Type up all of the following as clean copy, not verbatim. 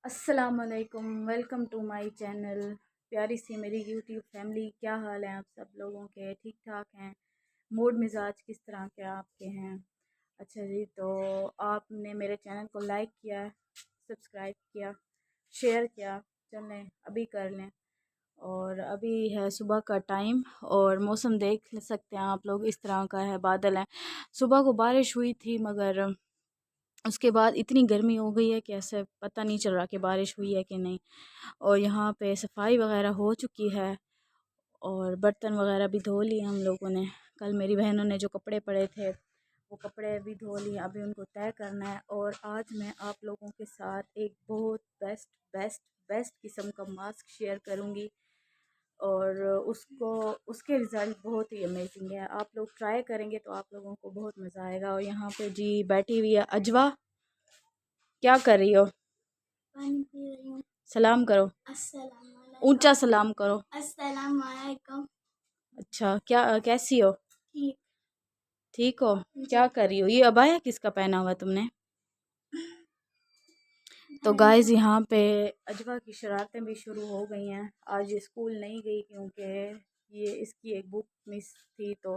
अस्सलामुअलैकुम, welcome to my channel. प्यारी सी मेरी यूट्यूब फैमिली, क्या हाल है आप सब लोगों के? ठीक ठाक हैं? मूड मिजाज किस तरह के आपके हैं? अच्छा जी, तो आपने मेरे चैनल को लाइक किया, सब्सक्राइब किया, शेयर किया, चलें अभी कर लें। और अभी है सुबह का टाइम और मौसम देख सकते हैं आप लोग, इस तरह का है, बादल है। सुबह को बारिश हुई थी मगर उसके बाद इतनी गर्मी हो गई है कि ऐसे पता नहीं चल रहा कि बारिश हुई है कि नहीं। और यहाँ पे सफाई वगैरह हो चुकी है और बर्तन वगैरह भी धो लिए हम लोगों ने। कल मेरी बहनों ने जो कपड़े पड़े थे वो कपड़े भी धो लिए, अभी उनको तय करना है। और आज मैं आप लोगों के साथ एक बहुत बेस्ट बेस्ट बेस्ट किस्म का मास्क शेयर करूँगी और उसको उसके रिज़ल्ट बहुत ही अमेजिंग है। आप लोग ट्राई करेंगे तो आप लोगों को बहुत मज़ा आएगा। और यहाँ पे जी बैठी हुई है अजवा, क्या कर रही हो? पानी पी रही हूँ। सलाम करो, ऊंचा सलाम करो। अस्सलाम वालेकुम। अच्छा, क्या कैसी हो? ठीक। ठीक हो? क्या कर रही हो? ये अबाया किसका पहना हुआ तुमने? तो गाइस यहाँ पे अजवा की शरारतें भी शुरू हो गई हैं। आज ये स्कूल नहीं गई क्योंकि ये इसकी एक बुक मिस थी, तो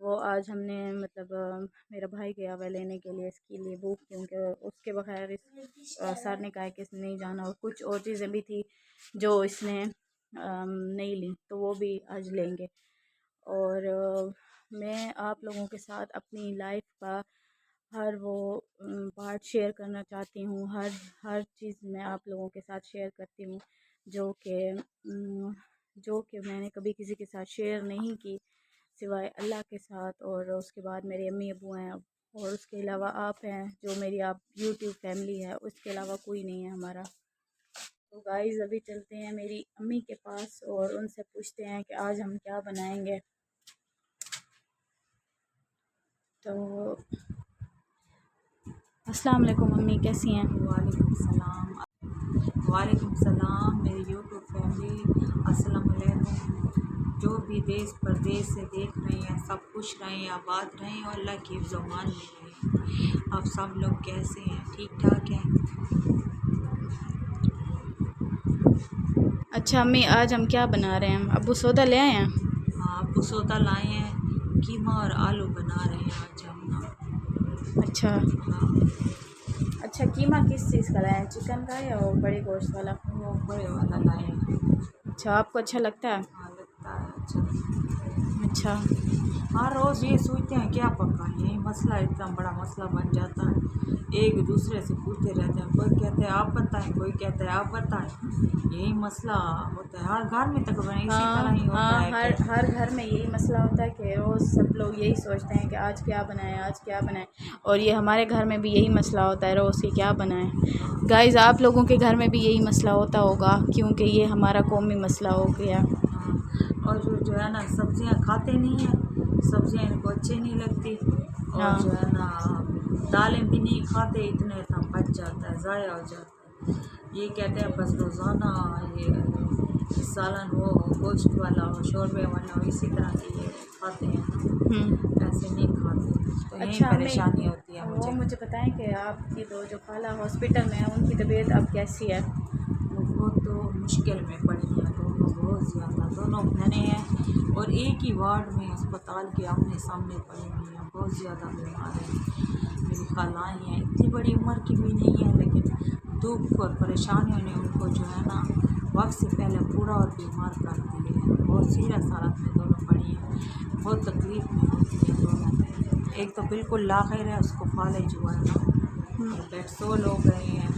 वो आज हमने मतलब मेरा भाई गया हुआ लेने के लिए इसके लिए बुक, क्योंकि उसके बगैर सर ने कहा है कि इसने नहीं जाना। और कुछ और चीज़ें भी थी जो इसने नहीं ली, तो वो भी आज लेंगे। और मैं आप लोगों के साथ अपनी लाइफ का हर वो पार्ट शेयर करना चाहती हूँ। हर हर चीज़ मैं आप लोगों के साथ शेयर करती हूँ जो कि जो कि मैंने कभी किसी के साथ शेयर नहीं की सिवाय अल्लाह के साथ। और उसके बाद मेरे अम्मी अबू हैं, और उसके अलावा आप हैं जो मेरी आप यूट्यूब फैमिली है, उसके अलावा कोई नहीं है हमारा। तो गाइस अभी चलते हैं मेरी अम्मी के पास और उनसे पूछते हैं कि आज हम क्या बनाएंगे। तो अस्सलाम वालेकुम अम्मी, कैसी हैं? वालेकुम सलाम। वालेकुम सलाम मेरी यूट्यूब फैमिली, अस्सलाम वालेकुम। जो भी देश प्रदेश से देख रहे हैं सब खुश रहें, आबाद रहें और अल्लाह की ज़ुबान में रहें। आप सब लोग कैसे हैं? ठीक ठाक हैं? अच्छा अम्मी, आज हम क्या बना रहे हैं? अबू सौदा ले आए हैं? हाँ, पुसोता लाए हैं, कीमा और आलू बना रहे हैं आज हम ना। अच्छा। हाँ, अच्छा, कीमा किस चीज़ का लाए हैं? चिकन का या वो बड़े गोश्त वाला? वो बड़े वाला लाए हैं। अच्छा, आपको अच्छा लगता है? हाँ, लगता है अच्छा। अच्छा। हाँ, रोज़ ये सोचते हैं क्या पकाएं, यही मसला इतना बड़ा मसला बन जाता है। एक दूसरे से पूछते रहते हैं, कोई कहते हैं आप बताएं, कोई कहते हैं आप बताएं। यही मसला होता है हर घर में, तकरीबन इसी तरह हाँ ही होता हाँ, है हर कि हर घर में यही मसला होता है कि रोज़ सब लोग यही सोचते हैं कि आज क्या बनाएं, आज क्या बनाएं। और ये हमारे घर में भी यही मसला होता है रोज़ कि क्या बनाएं। गाइस आप लोगों के घर में भी यही मसला होता होगा क्योंकि ये हमारा कौमी मसला हो गया। हाँ, और जो है ना सब्जियां खाते नहीं हैं, सब्जियां इनको अच्छी नहीं लगती। और हाँ। जो है ना दालें भी नहीं खाते, इतने इतना बच जाता है, ज़ाया हो जाता है। ये कहते हैं बस रोज़ाना ये सालन हो, गोश्त वाला हो, शोरबे वाला हो, इसी तरह के ये खाते हैं ना, ऐसे नहीं खाते। तो यही अच्छा अम्मी, परेशानी होती है वो मुझे। मुझे बताएं कि आपकी दो जो खाला हॉस्पिटल में है उनकी तबीयत अब कैसी है? वो तो मुश्किल में पड़ी हैं दोनों, बहुत ज़्यादा। दोनों बहनें हैं और एक ही वार्ड में अस्पताल के आमने सामने पड़ी हुई हैं, बहुत ज़्यादा बीमार हैं। मेरी खालाएँ हैं, इतनी बड़ी उम्र की भी नहीं है, लेकिन दुख और परेशानियों ने उनको जो है ना वक्त से पहले पूरा और बीमार कर दिए हैं। बहुत सीरियस हालत में दोनों पड़ी हैं, बहुत तकलीफ़ में होती है दोनों। एक तो बिल्कुल लाखिर है, उसको फालिज हुआ है ना, और बेडसोल हो गए हैं।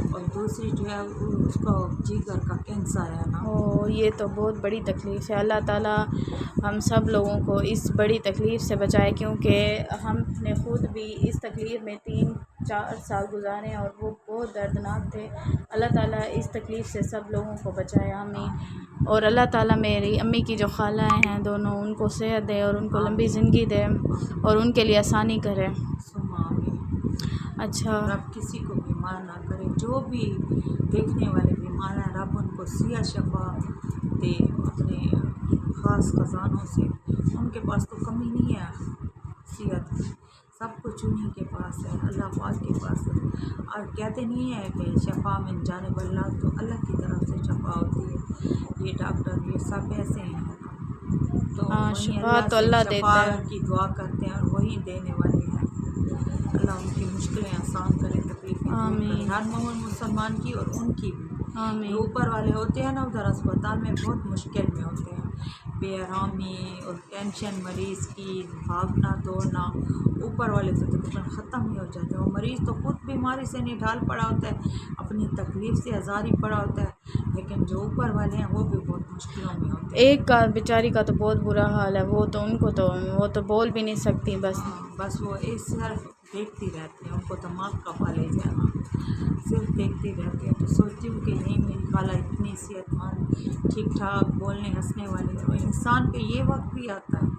और दूसरी जो है उसको जिगर का कैंसर है ना। ओ, ये तो बहुत बड़ी तकलीफ़ है। अल्लाह ताला हम सब लोगों को इस बड़ी तकलीफ़ से बचाए, क्योंकि हमने ख़ुद भी इस तकलीफ़ में 3-4 साल गुजारे और वो बहुत दर्दनाक थे। अल्लाह ताला इस तकलीफ़ से सब लोगों को बचाए, आमीन। और अल्लाह ताला मेरी अम्मी की जो खालाएँ हैं दोनों, उनको सेहत दे और उनको लंबी ज़िंदगी दे और उनके लिए आसानी करे। सुमा अच्छा। रब किसी को बीमार ना करे, जो भी देखने वाले बीमार हैं रब उनको सिया शफा दे अपने ख़ास ख़जानों से। उनके पास तो कमी नहीं है सेहत की, सब कुछ उन्हीं के पास है, अल्लाह पाक के पास है। और कहते नहीं है कि शफा मिन जानिब अल्लाह, तो अल्लाह की तरफ से शफा होती है। ये डॉक्टर ये सब ऐसे हैं, तो हाँ, वहीं शिफा अल्लाह तो से अल्लाह शफा देता है। की दुआ करते हैं और वही देने वाले हैं। अल्लाह उनकी मुश्किलें आसान करे, तकलीफ़ें दूर करे, आमीन हर मोमिन मुसलमान की और उनकी भी। जो आमीन ऊपर वाले होते हैं ना, उधर अस्पताल में बहुत मुश्किल में होते हैं, बेआरामी और टेंशन, मरीज़ की भागना दौड़ना, ऊपर वाले से तकरीबन ख़त्म ही हो जाते हैं। वो मरीज़ तो खुद बीमारी से निढाल पड़ा होता है, अपनी तकलीफ़ से आज़ारी पड़ा होता है, लेकिन जो ऊपर वाले हैं वो भी बहुत मुश्किलों में होते हैं। एक का बेचारी का तो बहुत बुरा हाल है, वो तो उनको तो वो तो बोल भी नहीं सकती बस। हाँ, बस वो एक सिर्फ देखती रहती है, उनको दिमाग का कॉलेज है ना, सिर्फ देखती रहती है। तो सोचती हूँ कि नहीं, मेरी खाला इतनी सेहतमंद, ठीक ठाक, बोलने हंसने वाली है। और इंसान पे ये वक्त भी आता है,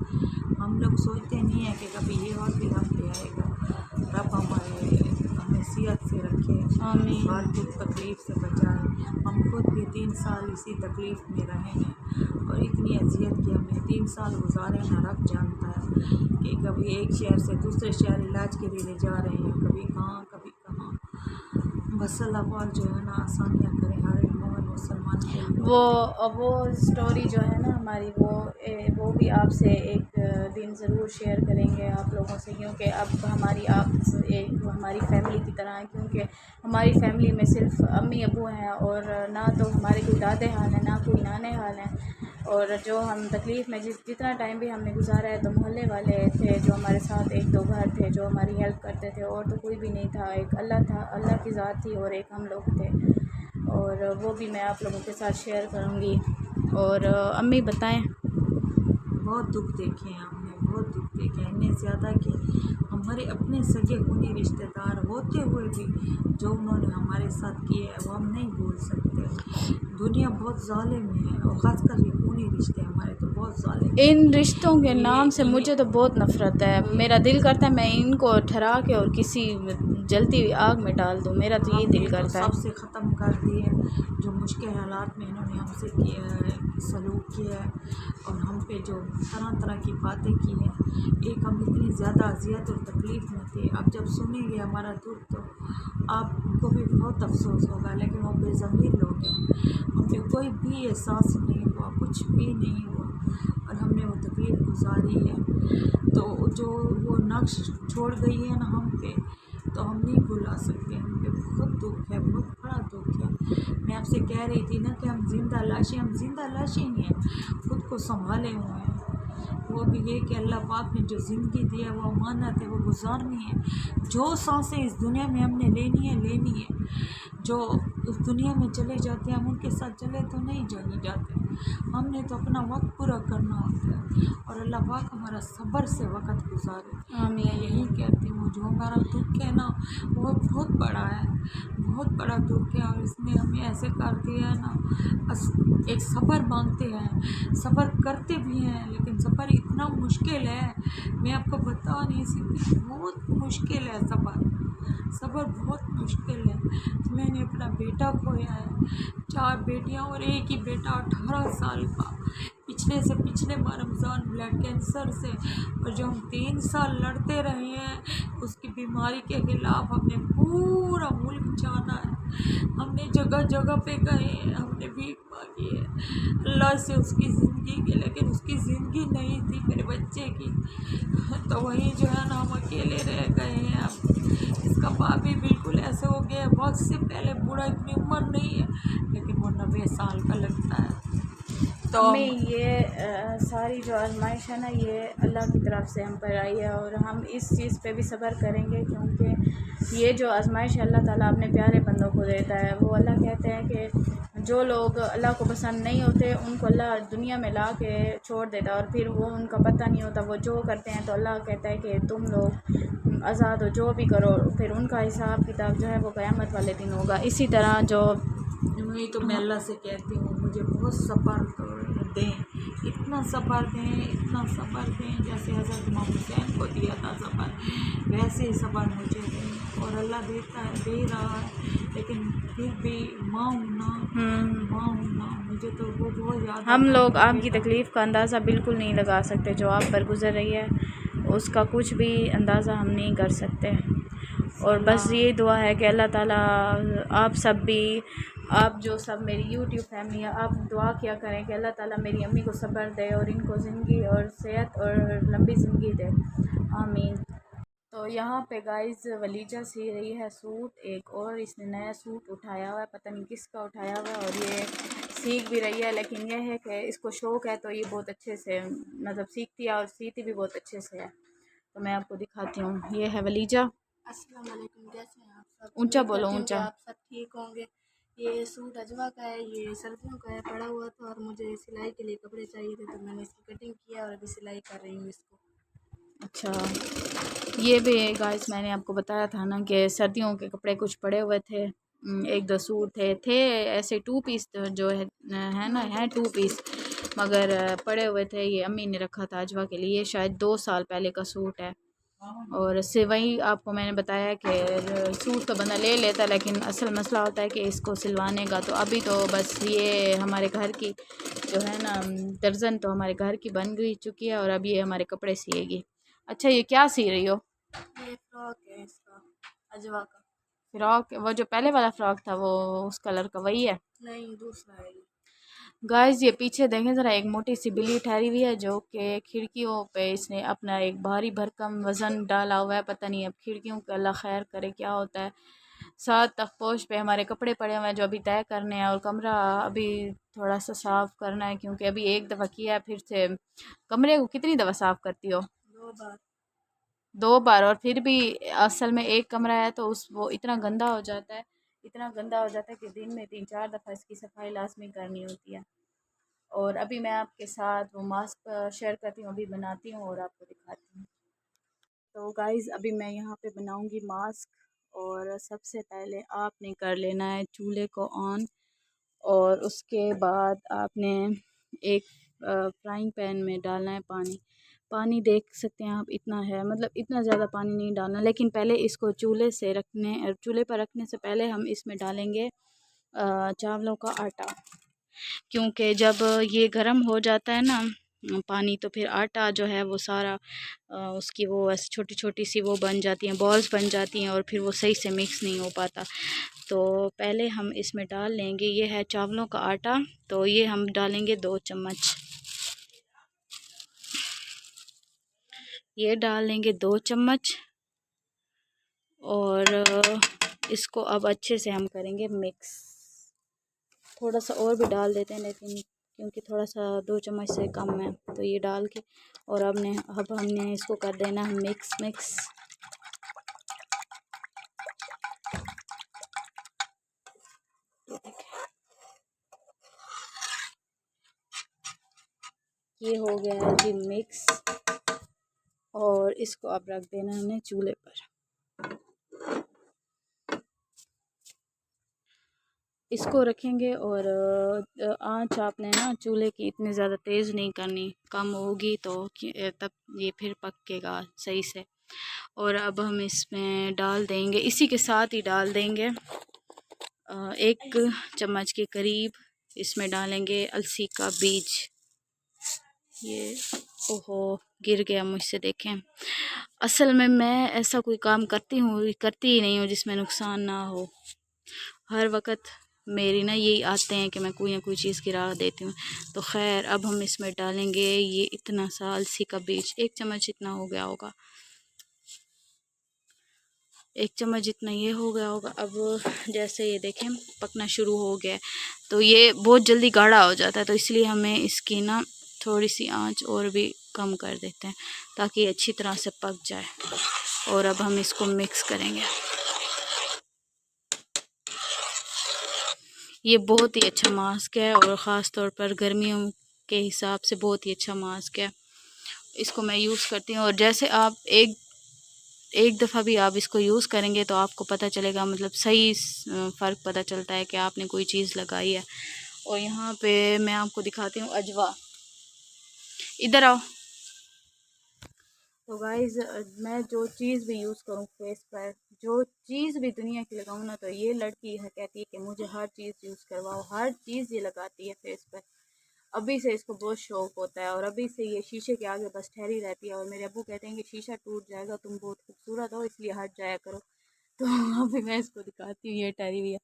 हम लोग सोचते नहीं हैं कि कभी ये वक्त भी हम पे आएगा। रब हमें सेहत से रखे, आमीन हर दुख तकलीफ़ से बचाए। हम खुद भी 3 साल इसी तकलीफ़ में रहे हैं और इतनी अजियत की हमने 3 साल गुजारे हैं। रब जानता है कि कभी एक शहर से दूसरे शहर इलाज के लिए ले जा रहे हैं, कभी कहाँ कभी कहाँ। बस अल्लाह पाक जो है ना आसानियाँ करें हर एक मोमिन मुसलमान के लिए। वो स्टोरी जो है ना हमारी, वो भी आपसे एक दिन ज़रूर शेयर करेंगे आप लोगों से, क्योंकि अब आप एक हमारी फैमिली की तरह है। क्योंकि हमारी फैमिली में सिर्फ अम्मी अबू हैं और ना तो हमारे कोई दादे हाल हैं, ना कोई नाने हाल हैं। और जो हम तकलीफ़ में जितना टाइम भी हमने गुजारा है, तो मोहल्ले वाले थे जो हमारे साथ, एक दो घर थे जो हमारी हेल्प करते थे, और तो कोई भी नहीं था। एक अल्लाह था, अल्लाह की ज़ात थी, और एक हम लोग थे। और वो भी मैं आप लोगों के साथ शेयर करूँगी। और अम्मी बताएं। बहुत दुख देखे हैं हमने, बहुत दुख देखे हैं, इतने ज़्यादा कि हमारे अपने सगे खूनी रिश्तेदार होते हुए भी जो उन्होंने हमारे साथ किया है वो हम नहीं भूल सकते। दुनिया बहुत ज़ालिम है, और ख़ासकर ये खूनी रिश्ते हमारे तो बहुत ज़ालिम हैं। इन रिश्तों के नाम से ये मुझे तो बहुत नफ़रत है। मेरा दिल करता है मैं इनको ठहरा के और किसी जलती हुई आग में डाल दूँ, मेरा तो यही हमने दिल तो करता है। सबसे ख़त्म कर दिए, जो मुश्किल हालात में इन्होंने हमसे किया है, सलूक किया है, और हम पे जो तरह तरह की बातें की हैं। एक हम इतनी ज़्यादा अजियत और तकलीफ़ में थे, अब जब सुनेंगे हमारा दुख तो आपको भी बहुत अफसोस होगा, लेकिन वो बेज़मीर लोग हैं, हम पे कोई भी एहसास नहीं हुआ, कुछ भी नहीं हुआ, और हमने वो तकलीफ़ गुजारी है। तो जो वो नक्श छोड़ गई है ना हम पे, तो हम नहीं भुला सकते। हम पे बहुत दुख है, बहुत बड़ा दुख है। मैं आपसे कह रही थी ना कि हम ज़िंदा लाशें ही हैं, खुद को संभाले हुए हैं। वो भी ये कि अल्लाह पाक ने जो ज़िंदगी दी है वो अमानत है, वो गुजारनी है। जो सांसें इस दुनिया में हमने लेनी है। जो उस दुनिया में चले जाते हैं, हम उनके साथ चले तो नहीं जाने जाते, हमने तो अपना वक्त पूरा करना होता है, और अल्लाह पाक हमारा सब्र से वक़्त गुजारे। मैं यही कहती हूँ, जो हमारा दुख है ना वो बहुत बड़ा है, बहुत बड़ा दुख है, और इसने हमें ऐसे कर दिया है ना, बस एक सब्र मांगते हैं, सब्र करते भी हैं, लेकिन सब्र इतना मुश्किल है, मैं आपको बता नहीं सकती, बहुत मुश्किल है सब्र बहुत मुश्किल है। मैंने अपना बेटा खोया है, 4 बेटियां और एक ही बेटा 18 साल का, पिछले माह रमज़ान ब्लड कैंसर से। और जो हम 3 साल लड़ते रहे हैं उसकी बीमारी के खिलाफ, हमने पूरा मुल्क जाना है, हमने जगह जगह पे गए हैं, हमने भीख मांगी है अल्लाह से उसकी ज़िंदगी की, लेकिन उसकी ज़िंदगी नहीं थी मेरे बच्चे की। तो वहीं जो है ना हम अकेले रह गए हैं। अब इसका बाप भी बिल्कुल ऐसे हो गया है, वक्त से पहले बूढ़ा, इतनी उम्र नहीं है, लेकिन वो 90 साल का लगता है। तो अम्मी ये सारी जो आजमाइश है ना, ये अल्लाह की तरफ से हम पर आई है, और हम इस चीज़ पे भी सब्र करेंगे, क्योंकि ये जो आजमाइश अल्लाह ताला अपने प्यारे बंदों को देता है। वो अल्लाह कहते हैं कि जो लोग अल्लाह को पसंद नहीं होते उनको अल्लाह दुनिया में ला के छोड़ देता है, और फिर वो उनका पता नहीं होता, वो जो करते हैं तो अल्लाह कहता है कि तुम लोग आज़ाद हो, जो भी करो, फिर उनका हिसाब किताब जो है वो क़यामत वाले दिन होगा। इसी तरह जो वही तो मैं अल्लाह से कहती हूँ, मुझे बहुत सब्र दें, इतना सब्र दें जैसे हज़रत इमाम हुसैन को दिया था सब्र, वैसे ही सब्र मुझे दें। और अल्लाह देता है, दे रहा है, लेकिन फिर भी माँ हूँ ना, मुझे तो वो बहुत ज़्यादा हम लोग आपकी तकलीफ़ का अंदाज़ा बिल्कुल नहीं लगा सकते जो आप पर गुज़र रही है। उसका कुछ भी अंदाज़ा हम नहीं कर सकते। और बस ये दुआ है कि अल्लाह ताला आप सब भी, आप जो सब मेरी यूट्यूब फैमिली है, आप दुआ किया करें कि अल्लाह ताला मेरी अम्मी को सब्र दे और इनको ज़िंदगी और सेहत और लंबी ज़िंदगी दे, आमीन। तो यहाँ पे गाइस वलीजा सी रही है सूट एक, और इसने नया सूट उठाया हुआ है, पता नहीं किसका उठाया हुआ है, और ये सीख भी रही है। लेकिन यह है कि इसको शौक़ है तो ये बहुत अच्छे से मतलब सीखती है और सीती भी बहुत अच्छे से है। तो मैं आपको दिखाती हूँ, ये है वलीजा। अस्सलाम वालेकुम, कैसे हैं आप सब? ऊंचा उम्मीद बोलो, करती हूँ कि ऊंचा। आप सब ठीक होंगे। ये सूट अजवा का है, ये सर्दियों का है, पड़ा हुआ था और मुझे सिलाई के लिए कपड़े चाहिए थे तो मैंने इसकी कटिंग किया और अभी सिलाई कर रही हूँ इसको। अच्छा, ये भी गाइस मैंने आपको बताया था ना कि सर्दियों के कपड़े कुछ पड़े हुए थे, एक दो सूट थे ऐसे टू पीस, तो जो है ना, है टू पीस, मगर पड़े हुए थे। ये अम्मी ने रखा था अजवा के लिए, शायद 2 साल पहले का सूट है। और से वही आपको मैंने बताया कि सूट तो बंदा ले लेता, लेकिन असल मसला होता है कि इसको सिलवाने का। तो अभी तो बस ये हमारे घर की जो है ना दर्जन, तो हमारे घर की बन गई चुकी है, और अब ये हमारे कपड़े सिएगी। अच्छा, ये क्या सी रही हो? ये फ्रॉक है इसका, अजवा का। फ्रॉक? वो जो पहले वाला फ्रॉक था वो उस कलर का वही है? नहीं, दूसरा है ये। गाइस ये पीछे देखें ज़रा, एक मोटी सी बिल्ली ठहरी हुई है जो कि खिड़कियों पे इसने अपना एक भारी भरकम वज़न डाला हुआ है। पता नहीं अब खिड़कियों का अल्लाह खैर करे क्या होता है। साथ तखपोश पे हमारे कपड़े पड़े हुए हैं जो अभी तय करने हैं, और कमरा अभी थोड़ा सा साफ़ करना है, क्योंकि अभी एक दफ़ा किया है फिर से। कमरे को कितनी दफ़ा साफ़ करती हो? 2 बार। 2 बार? और फिर भी असल में एक कमरा है तो उस वो इतना गंदा हो जाता है, इतना गंदा हो जाता है कि दिन में 3-4 दफ़ा इसकी सफाई लाजमी करनी होती है। और अभी मैं आपके साथ वो मास्क शेयर करती हूँ, अभी बनाती हूँ और आपको दिखाती हूँ। तो गाइज़ अभी मैं यहाँ पे बनाऊँगी मास्क। और सबसे पहले आपने कर लेना है चूल्हे को ऑन, और उसके बाद आपने एक फ्राइंग पैन में डालना है पानी। पानी देख सकते हैं आप, इतना है, मतलब इतना ज़्यादा पानी नहीं डालना, लेकिन पहले इसको चूल्हे पर रखने से पहले हम इसमें डालेंगे चावलों का आटा। क्योंकि जब ये गर्म हो जाता है ना पानी, तो फिर आटा जो है वो सारा उसकी वो ऐसे छोटी छोटी सी वो बन जाती हैं, बॉल्स बन जाती हैं, और फिर वो सही से मिक्स नहीं हो पाता। तो पहले हम इसमें डाल लेंगे, ये है चावलों का आटा, तो ये हम डालेंगे 2 चम्मच। ये डाल लेंगे 2 चम्मच, और इसको अब अच्छे से हम करेंगे मिक्स। थोड़ा सा और भी डाल देते हैं, लेकिन क्योंकि थोड़ा सा 2 चम्मच से कम है, तो ये डाल के और अब हमने इसको कर देना है मिक्स मिक्स। ये हो गया है जी मिक्स, और इसको अब रख देना है हमने चूल्हे पर। इसको रखेंगे, और आँच आपने ना चूल्हे की इतनी ज़्यादा तेज़ नहीं करनी, कम होगी तो तब ये फिर पकेगा सही से। और अब हम इसमें डाल देंगे, इसी के साथ ही डाल देंगे 1 चम्मच के करीब इसमें डालेंगे अलसी का बीज। ये ओहो गिर गया मुझसे, देखें। असल में मैं ऐसा कोई काम करती ही नहीं हूँ जिसमें नुकसान ना हो। हर वक्त मेरी ना यही आते हैं कि मैं कोई ना कोई चीज़ गिरा देती हूँ। तो खैर अब हम इसमें डालेंगे ये इतना सा अलसी का बीज, 1 चम्मच इतना हो गया होगा, 1 चम्मच जितना ये हो गया होगा। अब जैसे ये देखें पकना शुरू हो गया है, तो ये बहुत जल्दी गाढ़ा हो जाता है, तो इसलिए हमें इसकी ना थोड़ी सी आंच और भी कम कर देते हैं ताकि अच्छी तरह से पक जाए। और अब हम इसको मिक्स करेंगे। ये बहुत ही अच्छा मास्क है, और ख़ास तौर पर गर्मियों के हिसाब से बहुत ही अच्छा मास्क है। इसको मैं यूज़ करती हूँ, और जैसे आप एक दफ़ा भी आप इसको यूज़ करेंगे तो आपको पता चलेगा, मतलब सही फ़र्क पता चलता है कि आपने कोई चीज़ लगाई है। और यहाँ पे मैं आपको दिखाती हूँ अजवा, इधर आओ। तो गाइज़ मैं जो चीज़ भी यूज़ करूँ फेस पर, जो चीज़ भी दुनिया की लगाऊँ ना, तो ये लड़की है कहती है कि मुझे हर चीज़ यूज़ करवाओ, हर चीज़ ये लगाती है फेस पर। अभी से इसको बहुत शौक होता है और अभी से ये शीशे के आगे बस ठहरी रहती है और मेरे अब्बू कहते हैं कि शीशा टूट जाएगा, तुम बहुत खूबसूरत हो इसलिए हट जाया करो। तो अभी मैं इसको दिखाती हूँ, ये ठहरी हुई है।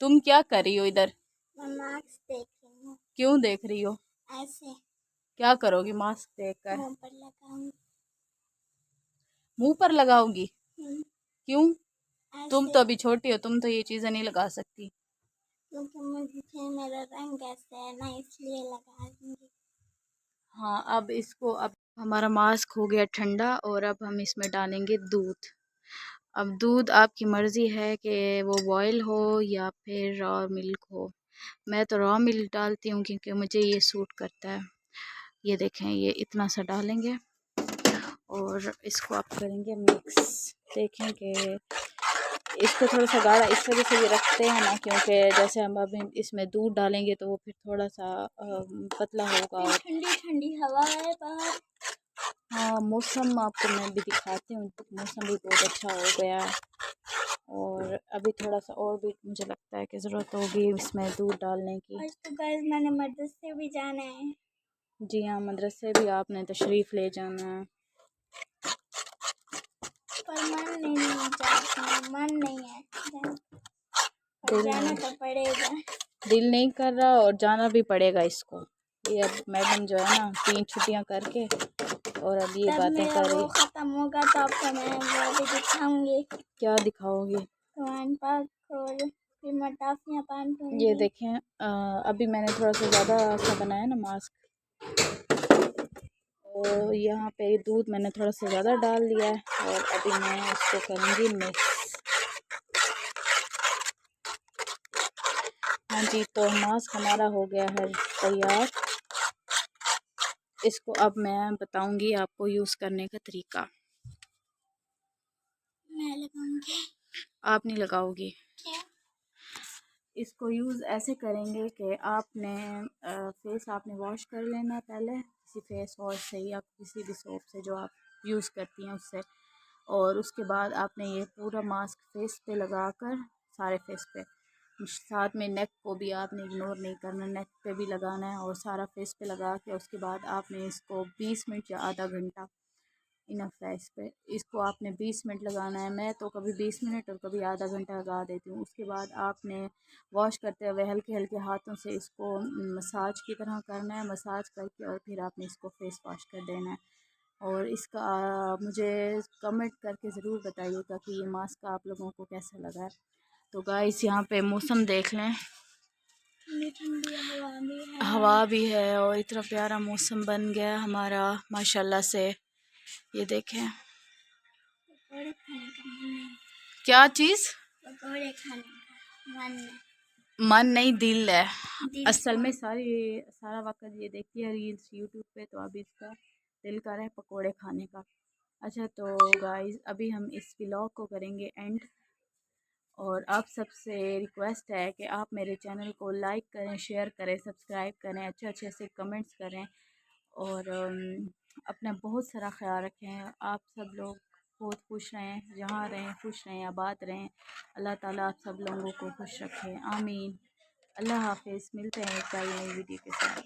तुम क्या कर रही हो इधर? मैं मार्क्स देख रही हूँ। क्यों देख रही हो? ऐसे क्या करोगी मास्क देख कर? मुंह पर लगाऊंगी। मुंह पर लगाओगी? हम्म, क्यों? तुम ऐसे तो अभी छोटी हो, तुम तो ये चीज़ें नहीं लगा सकती। क्योंकि मुझे मेरा रंग ऐसा है ना, इसलिए लगा दूंगी। हाँ, अब हमारा मास्क हो गया ठंडा और अब हम इसमें डालेंगे दूध। अब दूध आपकी मर्ज़ी है कि वो बॉयल हो या फिर रॉ मिल्क हो। मैं तो रॉ मिल्क डालती हूँ क्योंकि मुझे ये सूट करता है। ये देखें, ये इतना सा डालेंगे और इसको आप करेंगे मिक्स। देखें कि इसको थोड़ा सा गाढ़ा इस वजह से भी रखते हैं ना, क्योंकि जैसे हम अभी इसमें दूध डालेंगे तो वो फिर थोड़ा सा पतला होगा। और ठंडी ठंडी हवा है बाहर। हाँ, मौसम आपको मैं भी दिखाती हूँ, मौसम भी बहुत अच्छा हो गया है। और अभी थोड़ा सा और भी मुझे लगता है कि ज़रूरत होगी इसमें दूध डालने की। आज तो गाइस मैंने मदरसे भी जाना है। जी हाँ, मदरसे भी आपने तशरीफ़ ले जाना है। पर मन नहीं है पर जाना तो पड़ेगा। दिल नहीं कर रहा और जाना भी पड़ेगा इसको। ये अब मैडम जो है ना 3 छुट्टियां करके और अब ये तब बातें मेरा कर रही। वो ख़त्म होगा तो आपको मैं वो भी दिखाऊंगी। क्या दिखाओगी? कुरान पाक और फिर मैं टाफियाँ ये बांटूंगी। देखें, अभी मैंने थोड़ा सा ज़्यादा सा बनाया ना मास्क, और यहाँ पे दूध मैंने थोड़ा सा ज़्यादा डाल दिया है और अभी मैं इसको करूँगी मिक्स। हाँ जी, तो मास्क हमारा हो गया है तैयार। इसको अब मैं बताऊंगी आपको यूज़ करने का तरीका। मैं लगाऊंगी। आप नहीं लगाओगी? क्या? इसको यूज़ ऐसे करेंगे कि आपने फेस आपने वॉश कर लेना है पहले किसी फेस वॉश से या किसी भी सोप से जो आप यूज़ करती हैं उससे। और उसके बाद आपने ये पूरा मास्क फेस पे लगाकर, सारे फेस पे, साथ में नेक को भी आपने इग्नोर नहीं करना, नेक पे भी लगाना है और सारा फेस पे लगा के उसके बाद आपने इसको 20 मिनट या आधा घंटा, इनफ है इस पे, इसको आपने 20 मिनट लगाना है। मैं तो कभी 20 मिनट और कभी आधा घंटा लगा देती हूँ। उसके बाद आपने वॉश करते हुए हल्के हल्के हाथों से इसको मसाज की तरह करना है, मसाज करके और फिर आपने इसको फेस वॉश कर देना है। और इसका मुझे कमेंट करके ज़रूर बताइएगा कि ये मास्क आप लोगों को कैसा लगा है। तो गाइस यहाँ पे मौसम देख लें, ठंडी ठंडी हवा भी है और इतना प्यारा मौसम बन गया हमारा माशाल्लाह से। ये देखें, पकौड़े खाने का मन है। क्या चीज़? पकौड़े खाने का मन है। मन नहीं, दिल है। दिल असल से। में सारा वक्त ये देखती है रील्स यूट्यूब पे, तो अभी इसका दिल कर रहा है पकोड़े खाने का। अच्छा तो गाइस अभी हम इस व्लॉग को करेंगे एंड, और आप सबसे रिक्वेस्ट है कि आप मेरे चैनल को लाइक करें, शेयर करें, सब्सक्राइब करें, अच्छे अच्छे से कमेंट्स करें और अपना बहुत सारा ख्याल रखें। आप सब लोग बहुत खुश रहें, जहाँ रहें खुश रहें, आबाद रहें। अल्लाह ताला आप सब लोगों को खुश रखे, आमीन। अल्लाह हाफिज़। मिलते हैं एक नई वीडियो के साथ।